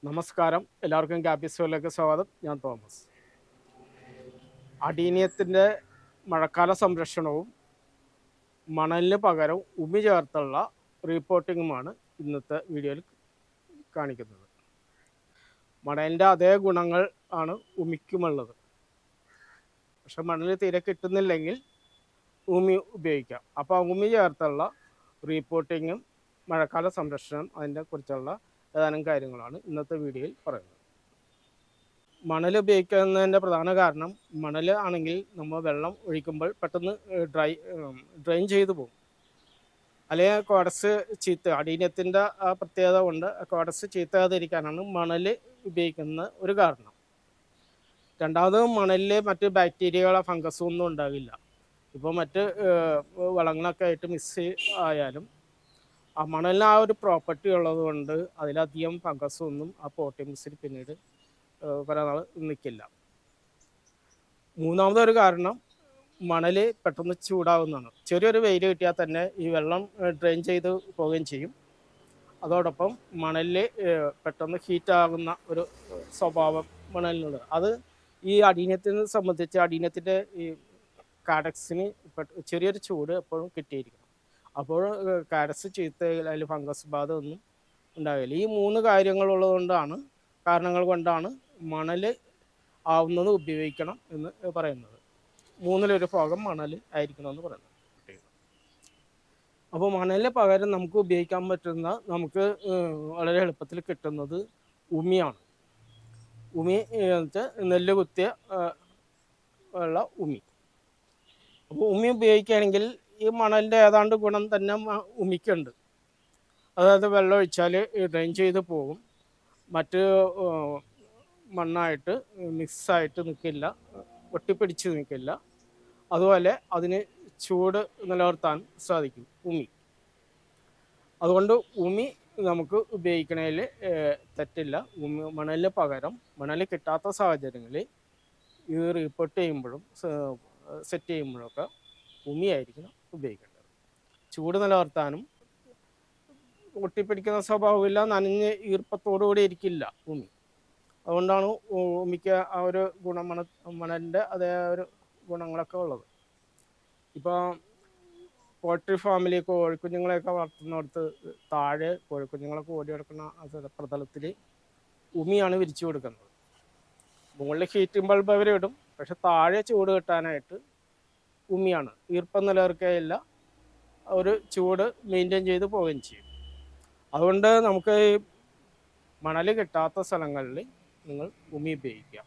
നമസ്കാരം, എല്ലാവർക്കും ക്യാപിസോയിലേക്ക് സ്വാഗതം. ഞാൻ തോമസ്. അടീനിയത്തിൻ്റെ മഴക്കാല സംരക്ഷണവും മണലിന് പകരം ഉമി ചേർത്തുള്ള റിപ്പോർട്ടിങ്ങുമാണ് ഇന്നത്തെ വീഡിയോയിൽ കാണിക്കുന്നത്. മണലിൻ്റെ അതേ ഗുണങ്ങൾ ആണ് ഉമിക്കുമുള്ളത്. പക്ഷെ മണൽ തീരെ കിട്ടുന്നില്ലെങ്കിൽ ഉമി ഉപയോഗിക്കാം. അപ്പോൾ ഉമി ചേർത്തുള്ള റിപ്പോർട്ടിങ്ങും മഴക്കാല സംരക്ഷണം അതിനെ കുറിച്ചുള്ള ഏതാനും കാര്യങ്ങളാണ് ഇന്നത്തെ വീഡിയോയിൽ പറയുന്നത്. മണൽ ഉപയോഗിക്കുന്നതിൻ്റെ പ്രധാന കാരണം മണൽ ആണെങ്കിൽ നമ്മൾ വെള്ളം ഒഴിക്കുമ്പോൾ പെട്ടെന്ന് ഡ്രെയിൻ ചെയ്തു പോകും. അല്ലെങ്കിൽ കോഡസ് ചീത്ത അടീനത്തിൻ്റെ ആ പ്രത്യേകത കൊണ്ട് കോഡസ് ചീത്താതിരിക്കാനാണ് മണൽ ഉപയോഗിക്കുന്ന ഒരു കാരണം. രണ്ടാമത് മണലിൽ മറ്റ് ബാക്ടീരിയകളോ ഫംഗസോ ഒന്നും ഉണ്ടാവില്ല. ഇപ്പോൾ മറ്റ് വളങ്ങളൊക്കെ ആയിട്ട് മിക്സ് ആയാലും ആ മണലിന് ആ ഒരു പ്രോപ്പർട്ടി ഉള്ളത് കൊണ്ട് അതിലധികം ഫംഗസൊന്നും ആ പോട്ടി മിക്സിൽ പിന്നീട് കുറേ നാൾ നിൽക്കില്ല. മൂന്നാമതൊരു കാരണം മണൽ പെട്ടെന്ന് ചൂടാവുന്നതാണ്. ചെറിയൊരു വെയിൽ കിട്ടിയാൽ തന്നെ ഈ വെള്ളം ഡ്രെയിൻ ചെയ്ത് പോവുകയും ചെയ്യും. അതോടൊപ്പം മണലിൽ പെട്ടെന്ന് ഹീറ്റാകുന്ന ഒരു സ്വഭാവം മണലിനുള്ളത്. അത് ഈ അടീനത്തിനെ സംബന്ധിച്ച് അടീനത്തിൻ്റെ ഈ കാഡക്സിന് ചെറിയൊരു ചൂട് എപ്പോഴും കിട്ടിയിരിക്കണം. അപ്പോൾ കാഡക്സ് ചീത്തയിൽ അതിൽ ഫംഗസ് ബാധ ഒന്നും ഉണ്ടാവില്ല. ഈ മൂന്ന് കാരണങ്ങൾ കൊണ്ടാണ് മണൽ ആവുന്നത് ഉപയോഗിക്കണം എന്ന് പറയുന്നത്. മൂന്നിലൊരു ഭാഗം മണൽ ആയിരിക്കണമെന്ന് പറയുന്നത്. അപ്പോൾ മണലിന് പകരം നമുക്ക് ഉപയോഗിക്കാൻ പറ്റുന്ന നമുക്ക് വളരെ എളുപ്പത്തിൽ കിട്ടുന്നത് ഉമിയാണ്. ഉമി വെച്ചാൽ നെല്ല് കുത്തിയ ഉള്ള ഉമി. അപ്പോൾ ഉമി ഉപയോഗിക്കുകയാണെങ്കിൽ ഈ മണലിൻ്റെ ഏതാണ്ട് ഗുണം തന്നെ ഉമിക്കുണ്ട്. അതായത് വെള്ളം ഒഴിച്ചാൽ ഡ്രെയിൻ ചെയ്ത് പോകും. മറ്റ് മണ്ണായിട്ട് മിക്സായിട്ട് നിൽക്കില്ല, ഒട്ടിപ്പിടിച്ച് നിൽക്കില്ല. അതുപോലെ അതിന് ചൂട് നിലനിർത്താൻ സാധിക്കും ഉമി. അതുകൊണ്ട് ഉമി നമുക്ക് ഉപയോഗിക്കണതിൽ തെറ്റില്ല. മണലിന് പകരം മണൽ കിട്ടാത്ത സാഹചര്യങ്ങളിൽ ഇത് റിപ്പോർട്ട് ചെയ്യുമ്പോഴും സെറ്റ് ചെയ്യുമ്പോഴൊക്കെ ഉമിയായിരിക്കണം ഉപയോഗിക്കേണ്ടത്. ചൂട് നിലനിർത്താനും ഒട്ടിപ്പിടിക്കുന്ന സ്വഭാവമില്ല, നനഞ്ഞ് ഈർപ്പത്തോടുകൂടി ഇരിക്കില്ല ഉമി. അതുകൊണ്ടാണ് ഉമിക്ക് ആ ഒരു മണലിൻ്റെ അതേ ഒരു ഗുണങ്ങളൊക്കെ ഉള്ളത്. ഇപ്പോൾ പോൾട്രി ഫാമിലി കോഴിക്കുഞ്ഞുങ്ങളെയൊക്കെ വളർത്തുന്നിടത്ത് താഴെ കോഴിക്കുഞ്ഞുങ്ങളൊക്കെ ഓടി കിടക്കുന്ന പ്രതലത്തിൽ ഉമിയാണ് വിരിച്ചു കൊടുക്കുന്നത്. മുകളിൽ ഹീറ്റിംഗ് ബൾബ് അവർ ഇടും, പക്ഷെ താഴെ ചൂട് കിട്ടാനായിട്ട് ഉമിയാണ്. ഈർപ്പം നിലനിർത്തുകയില്ല, ഒരു ചൂട് മെയിൻറ്റെയിൻ ചെയ്ത് പോവുകയും ചെയ്യും. അതുകൊണ്ട് നമുക്ക് ഈ മണൽ കിട്ടാത്ത സ്ഥലങ്ങളിൽ നിങ്ങൾ ഉമി ഉപയോഗിക്കുക.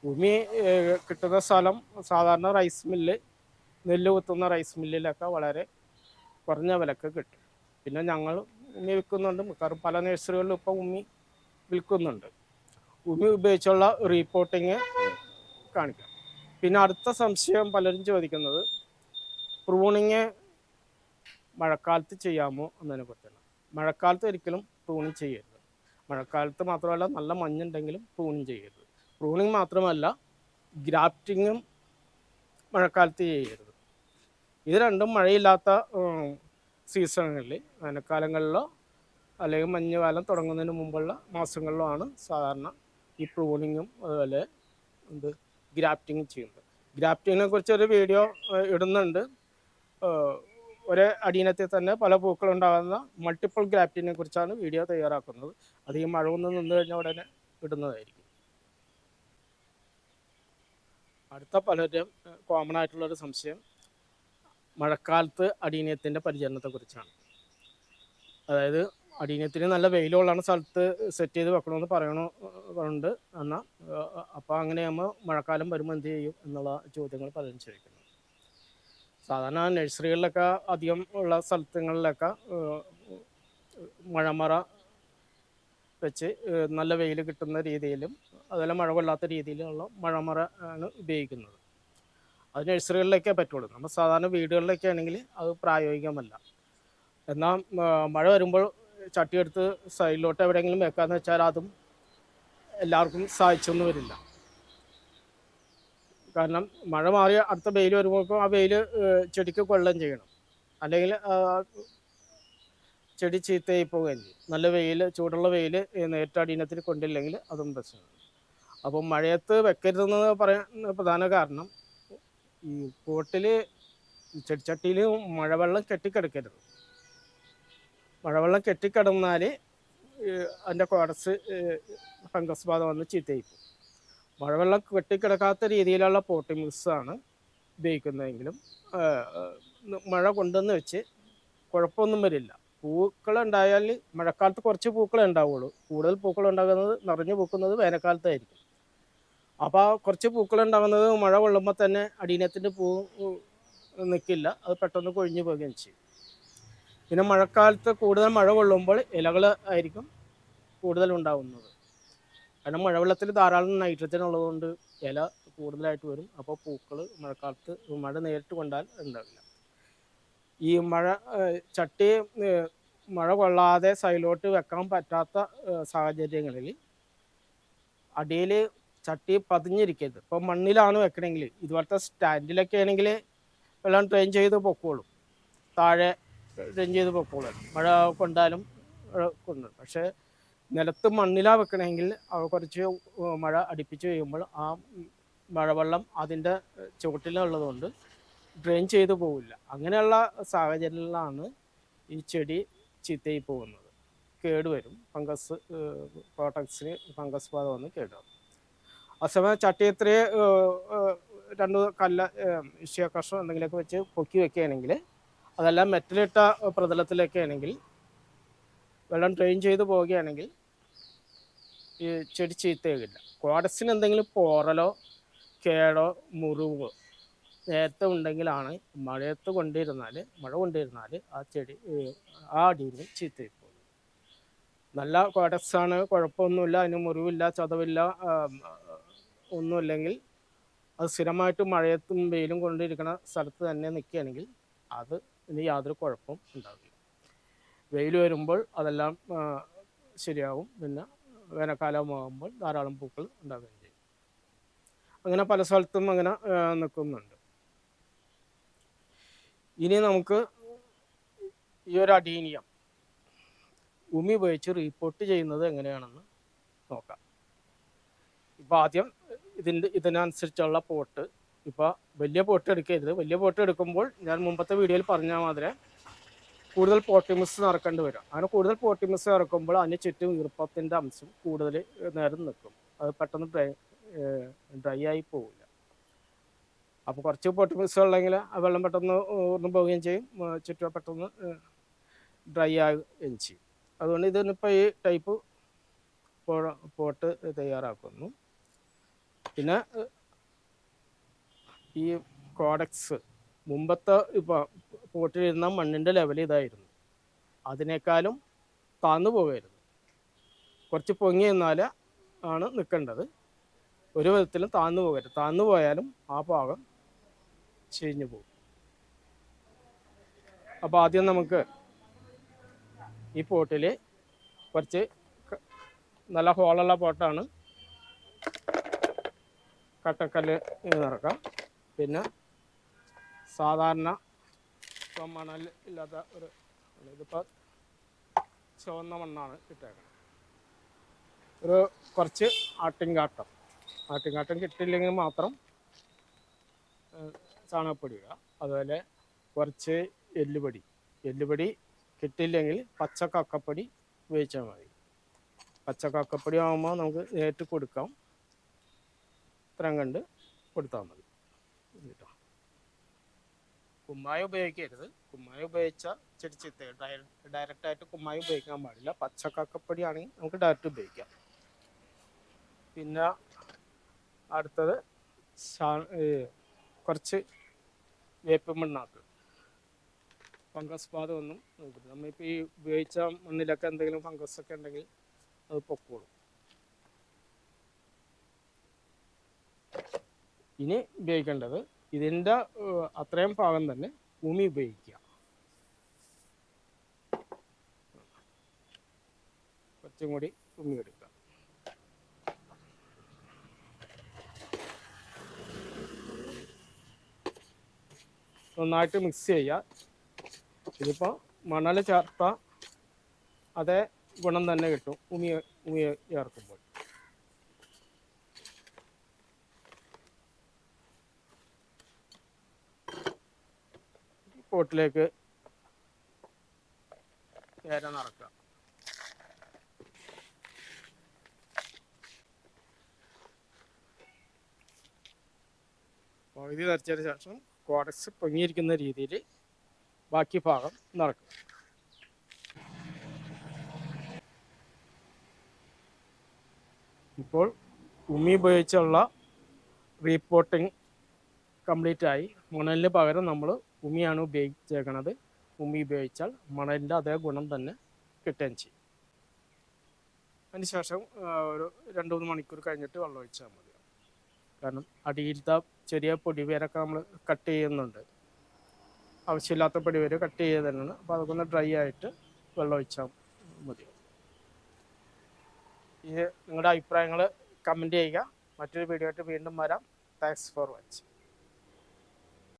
ഉമി കിട്ടുന്ന സ്ഥലം സാധാരണ റൈസ് മില്ല്, നെല്ല് കുത്തുന്ന റൈസ് മില്ലിലൊക്കെ വളരെ കുറഞ്ഞ വിലക്ക് കിട്ടും. പിന്നെ ഞങ്ങൾ ഉമി വിൽക്കുന്നുണ്ട്. മിക്കവാറും പല നഴ്സറികളിലും ഇപ്പം ഉമി വിൽക്കുന്നുണ്ട്. ഉമി ഉപയോഗിച്ചുള്ള റിപ്പോർട്ടിങ് കാണിക്കാം. പിന്നെ അടുത്ത സംശയം പലരും ചോദിക്കുന്നത് പ്രൂണിങ് മഴക്കാലത്ത് ചെയ്യാമോ എന്നതിനെ കുറിച്ചാണ്. മഴക്കാലത്ത് ഒരിക്കലും പ്രൂണിങ് ചെയ്യരുത്. മഴക്കാലത്ത് മാത്രമല്ല, നല്ല മഞ്ഞുണ്ടെങ്കിലും പ്രൂണിങ് ചെയ്യരുത്. പ്രൂണിങ് മാത്രമല്ല, ഗ്രാഫ്റ്റിങ്ങും മഴക്കാലത്ത് ചെയ്യരുത്. ഇത് രണ്ടും മഴയില്ലാത്ത സീസണുകളിൽ, വേനൽക്കാലങ്ങളിലോ അല്ലെങ്കിൽ മഞ്ഞുകാലം തുടങ്ങുന്നതിന് മുമ്പുള്ള മാസങ്ങളിലോ ആണ് സാധാരണ ഈ പ്രൂണിങ്ങും അതുപോലെ ഗ്രാഫ്റ്റിങ്ങും ചെയ്യുന്നത്. ഗ്രാഫ്റ്റിങ്ങിനെ കുറിച്ചൊരു വീഡിയോ ഇടുന്നുണ്ട്. ഒരേ അടീനത്തിൽ തന്നെ പല പൂക്കളുണ്ടാകുന്ന മൾട്ടിപ്പിൾ ഗ്രാഫ്റ്റിങ്ങിനെ കുറിച്ചാണ് വീഡിയോ തയ്യാറാക്കുന്നത്. അത് ഈ മഴ ഒന്ന് നിന്ന് കഴിഞ്ഞാൽ ഉടനെ ഇടുന്നതായിരിക്കും. അടുത്ത പലരും കോമൺ ആയിട്ടുള്ളൊരു സംശയം മഴക്കാലത്ത് അടീനത്തിൻ്റെ പരിചരണത്തെക്കുറിച്ചാണ്. അതായത് അടീനത്തിന് നല്ല വെയിലുള്ള സ്ഥലത്ത് സെറ്റ് ചെയ്ത് വെക്കണമെന്ന് പറയണുണ്ട്. എന്നാൽ അപ്പോൾ അങ്ങനെയാകുമ്പോൾ മഴക്കാലം വരുമ്പോൾ എന്ത് ചെയ്യും എന്നുള്ള ചോദ്യങ്ങൾ പലരും ചോദിക്കുന്നു. സാധാരണ നഴ്സറികളിലൊക്കെ അധികം ഉള്ള സ്ഥലങ്ങളിലൊക്കെ മഴമറ വെച്ച് നല്ല വെയിൽ കിട്ടുന്ന രീതിയിലും അതുപോലെ മഴ കൊള്ളാത്ത രീതിയിലുള്ള മഴമറ ആണ് ഉപയോഗിക്കുന്നത്. അത് നഴ്സറികളിലേക്കേ പറ്റുള്ളൂ. നമ്മൾ സാധാരണ വീടുകളിലൊക്കെ ആണെങ്കിൽ അത് പ്രായോഗികമല്ല. എന്നാൽ മഴ വരുമ്പോൾ ചട്ടിയെടുത്ത് സൈഡിലോട്ട് എവിടെയെങ്കിലും വെക്കാമെന്ന് വെച്ചാൽ അതും എല്ലാവർക്കും സാധിച്ചൊന്നും വരില്ല. കാരണം മഴ മാറി അടുത്ത വെയിൽ വരുമ്പോഴേക്കും ആ വെയിൽ ചെടിക്ക് കൊള്ളുകയും ചെയ്യണം. അല്ലെങ്കിൽ ചെടി ചീത്തയായി പോവുകയും ചെയ്യും. നല്ല വെയിൽ, ചൂടുള്ള വെയിൽ നേരിട്ട് അടിയിനത്തിൽ കൊണ്ടില്ലെങ്കിൽ അതും പ്രശ്നമാണ്. അപ്പം മഴയത്ത് വെക്കരുതെന്ന് പറയാൻ പ്രധാന കാരണം, ഈ പോട്ടിൽ ചെടിച്ചട്ടിയിൽ മഴവെള്ളം കെട്ടിക്കിടക്കരുത്. മഴവെള്ളം കെട്ടിക്കിടന്നാൽ അതിൻ്റെ കോഡക്സ് ഫംഗസ് ബാധ വന്ന് ചീത്തയായി പോകും. മഴവെള്ളം കെട്ടിക്കിടക്കാത്ത രീതിയിലുള്ള പോട്ടിംഗ് മിക്സാണ് ഉപയോഗിക്കുന്നതെങ്കിലും മഴ കൊണ്ടുവന്ന് വെച്ച് കുഴപ്പമൊന്നും വരില്ല. പൂക്കളുണ്ടായാൽ മഴക്കാലത്ത് കുറച്ച് പൂക്കളെ ഉണ്ടാവുള്ളൂ. കൂടുതൽ പൂക്കൾ ഉണ്ടാകുന്നത്, നിറഞ്ഞു പൂക്കുന്നത് വേനൽക്കാലത്തായിരിക്കും. അപ്പോൾ ആ കുറച്ച് പൂക്കളുണ്ടാകുന്നത് മഴ കൊള്ളുമ്പോൾ തന്നെ അടിയിനത്തിൻ്റെ പൂ നിൽക്കില്ല, അത് പെട്ടെന്ന് കൊഴിഞ്ഞു പോവുകയും ചെയ്യും. പിന്നെ മഴക്കാലത്ത് കൂടുതൽ മഴ കൊള്ളുമ്പോൾ ഇലകൾ ആയിരിക്കും കൂടുതൽ ഉണ്ടാകുന്നത്. കാരണം മഴവെള്ളത്തിൽ ധാരാളം നൈട്രജൻ ഉള്ളതുകൊണ്ട് ഇല കൂടുതലായിട്ട് വരും. അപ്പോൾ പൂക്കൾ മഴക്കാലത്ത് മഴ നേരിട്ട് കൊണ്ടാൽ ഉണ്ടാവില്ല. ഈ ചട്ടി മഴ കൊള്ളാതെ സൈഡിലോട്ട് വെക്കാൻ പറ്റാത്ത സാഹചര്യങ്ങളിൽ അടിയിൽ ചട്ടി പതിഞ്ഞിരിക്കരുത്. ഇപ്പോൾ മണ്ണിലാണ് വെക്കണമെങ്കിൽ, ഇതുപോലത്തെ സ്റ്റാൻഡിലൊക്കെ ആണെങ്കിൽ വെള്ളം ഡ്രെയിൻ ചെയ്ത് പൊക്കോളും, താഴെ ഡ്രെയിൻ ചെയ്ത് പൊക്കോളും, മഴ കൊണ്ടാലും കൊണ്ട്. പക്ഷേ നിലത്ത് മണ്ണിലാണ് വെക്കണമെങ്കിൽ കുറച്ച് മഴ അടുപ്പിച്ച് കഴിയുമ്പോൾ ആ മഴവെള്ളം അതിൻ്റെ ചുവട്ടിലുള്ളതുകൊണ്ട് ഡ്രെയിൻ ചെയ്ത് പോവില്ല. അങ്ങനെയുള്ള സാഹചര്യങ്ങളിലാണ് ഈ ചെടി ചീത്തയായി പോകുന്നത്, കേടുവരും. ഫംഗസ് പ്രോട്ടക്ട്സിന് ഫംഗസ് ബാധ വന്ന് കേടുവരും. അതേസമയം ചട്ടി ഇത്രേ 2 കല്ല ഇഷ്യ കഷ്ണം എന്തെങ്കിലുമൊക്കെ വെച്ച് പൊക്കി വെക്കുകയാണെങ്കിൽ, അതെല്ലാം മെറ്റലിട്ട പ്രതലത്തിലൊക്കെ ആണെങ്കിൽ വെള്ളം ഡ്രെയിൻ ചെയ്ത് പോവുകയാണെങ്കിൽ ഈ ചെടി ചീത്തയാകില്ല. കോഡക്സിന് എന്തെങ്കിലും പോറലോ കേടോ മുറിവോ നേരത്തെ ഉണ്ടെങ്കിലാണ് മഴ കൊണ്ടിരുന്നാൽ ആ ചെടി ആ അടിയിൽ ചീത്തയായി പോകും. നല്ല കോഡക്സാണ്, കുഴപ്പമൊന്നുമില്ല, അതിന് മുറിവില്ല, ചതവില്ല, ഒന്നുമില്ലെങ്കിൽ അത് സ്ഥിരമായിട്ട് മഴയത്തും വെയിലും കൊണ്ടിരിക്കുന്ന സ്ഥലത്ത് തന്നെ നിൽക്കുകയാണെങ്കിൽ അത് ഇനി യാതൊരു കുഴപ്പവും ഉണ്ടാവില്ല. വെയിൽ വരുമ്പോൾ അതെല്ലാം ശരിയാവും. പിന്നെ വേനൽക്കാലമാകുമ്പോൾ ധാരാളം പൂക്കൾ ഉണ്ടാവുകയും ചെയ്യും. അങ്ങനെ പല സ്ഥലത്തും അങ്ങനെ നിൽക്കുന്നുണ്ട്. ഇനി നമുക്ക് ഈ ഒരു അഡീനിയം ഭൂമി ഉപയോഗിച്ച് റീപോർട്ട് ചെയ്യുന്നത് എങ്ങനെയാണെന്ന് നോക്കാം. ഇപ്പോൾ ആദ്യം ഇതിനനുസരിച്ചുള്ള പോട്ട്, ഇപ്പോൾ വലിയ പോട്ട് എടുക്കരുത്. വലിയ പോട്ട് എടുക്കുമ്പോൾ ഞാൻ മുമ്പത്തെ വീഡിയോയിൽ പറഞ്ഞ മാതിരി കൂടുതൽ പോട്ടിമിക്സ് നിറക്കേണ്ടി വരും. അങ്ങനെ കൂടുതൽ പോട്ടിമിക്സ് ഇറക്കുമ്പോൾ അതിന് ചുറ്റും ഈർപ്പത്തിൻ്റെ അംശം കൂടുതൽ നേരം നിൽക്കും, അത് പെട്ടെന്ന് ഡ്രൈ ആയി പോവില്ല. അപ്പോൾ കുറച്ച് പോട്ടിമിക്സ് ഉള്ളെങ്കിൽ ആ വെള്ളം പെട്ടെന്ന് ഊർന്നു പോവുകയും ചെയ്യും, ചുറ്റും പെട്ടെന്ന് ഡ്രൈ ആവുകയും ചെയ്യും. അതുകൊണ്ട് ഇതിനിപ്പോൾ ഈ ടൈപ്പ് പോട്ട് തയ്യാറാക്കുന്നു. പിന്നെ ഈ കോഡക്സ് മുമ്പത്തെ ഇപ്പോൾ പോട്ടിലിരുന്ന മണ്ണിൻ്റെ ലെവൽ ഇതായിരുന്നു, അതിനേക്കാളും താന്നു പോകരുത്. കുറച്ച് പൊങ്ങി നിന്നാൽ ആണ് നിൽക്കേണ്ടത്, ഒരു വിധത്തിലും താന്നു പോകരുത്. താന്നു പോയാലും ആ ഭാഗം ചീഞ്ഞു പോകും. അപ്പോൾ ആദ്യം നമുക്ക് ഈ പോട്ടിൽ കുറച്ച് നല്ല ഹോളുള്ള പോട്ടാണ്, കട്ടക്കല്ല് നിറക്കാം. പിന്നെ സാധാരണ ഇപ്പം മണൽ ഇല്ലാത്ത ഇതിപ്പോൾ ചുവന്ന മണ്ണാണ് ഇട്ടേക്കുന്നത്. കുറച്ച് ആട്ടിൻകാട്ടം കിട്ടില്ലെങ്കിൽ മാത്രം ചാണകപ്പൊടി ഇടുക. അതുപോലെ കുറച്ച് എല്ലുപൊടി കിട്ടില്ലെങ്കിൽ പച്ച കക്കപ്പൊടി ഉപയോഗിച്ചാൽ മതി. പച്ച കക്കപ്പൊടി ആകുമ്പോൾ നമുക്ക് നേരിട്ട് കൊടുക്കാം, ഇത്രയും കണ്ട് കൊടുത്താൽ മതി കേട്ടോ. കുമ്മായി ഉപയോഗിക്കരുത്. കുമ്മായി ഉപയോഗിച്ചാൽ ചെടി ചീത്ത. ഡയറക്റ്റായിട്ട് കുമ്മായി ഉപയോഗിക്കാൻ പാടില്ല. പച്ചക്കക്കപ്പൊടി ആണെങ്കിൽ നമുക്ക് ഡയറക്റ്റ് ഉപയോഗിക്കാം. പിന്നെ അടുത്തത് കുറച്ച് വേപ്പ് മണ്ണാക്ക്. ഫംഗസ് ബാധ ഒന്നും നോക്കില്ല. നമ്മളിപ്പോൾ ഈ ഉപയോഗിച്ച മണ്ണിലൊക്കെ എന്തെങ്കിലും ഫംഗസ് ഒക്കെ ഉണ്ടെങ്കിൽ അത് പൊക്കോളും. ഇനി ഉപയോഗിക്കേണ്ടത് ഇതിൻ്റെ അത്രയും ഭാഗം തന്നെ ഭൂമി ഉപയോഗിക്കുക. കുറച്ചും കൂടി ഭൂമി എടുക്കുക. നന്നായിട്ട് മിക്സ് ചെയ്യുക. ഇതിപ്പോൾ മണൽ ചേർത്ത അതേ ഗുണം തന്നെ കിട്ടും ഉമി ചേർക്കുമ്പോൾ. പോട്ടിലേക്ക് ഏര നിറക്കുക. പകുതി നിറച്ചതിന് ശേഷം കോഡക്സ് പൊങ്ങിയിരിക്കുന്ന രീതിയിൽ ബാക്കി ഭാഗം നിറക്കുക. ഇപ്പോൾ ഉമി ഉപയോഗിച്ചുള്ള റീപോട്ടിങ് കംപ്ലീറ്റ് ആയി. മണലിന് പകരം നമ്മൾ ഉമിയാണ് ഉപയോഗിച്ചേക്കണത്. ഉമി ഉപയോഗിച്ചാൽ മണലിൻ്റെ അതേ ഗുണം തന്നെ കിട്ടുകയും ചെയ്യും. അതിന് ശേഷം ഒരു 2-3 മണിക്കൂർ കഴിഞ്ഞിട്ട് വെള്ളം ഒഴിച്ചാൽ മതി. കാരണം അടിയിലത്തെ ചെറിയ പൊടിവേരൊക്കെ നമ്മൾ കട്ട് ചെയ്യുന്നുണ്ട്. ആവശ്യമില്ലാത്ത പൊടിവേര് കട്ട് ചെയ്ത് തന്നെയാണ്. അപ്പോൾ അതൊക്കെ ഒന്ന് ഡ്രൈ ആയിട്ട് വെള്ളം ഒഴിച്ചാൽ മതി. ഈ നിങ്ങളുടെ അഭിപ്രായങ്ങൾ കമൻറ്റ് ചെയ്യുക. മറ്റൊരു വീഡിയോ ആയിട്ട് വീണ്ടും വരാം. Thanks for watching.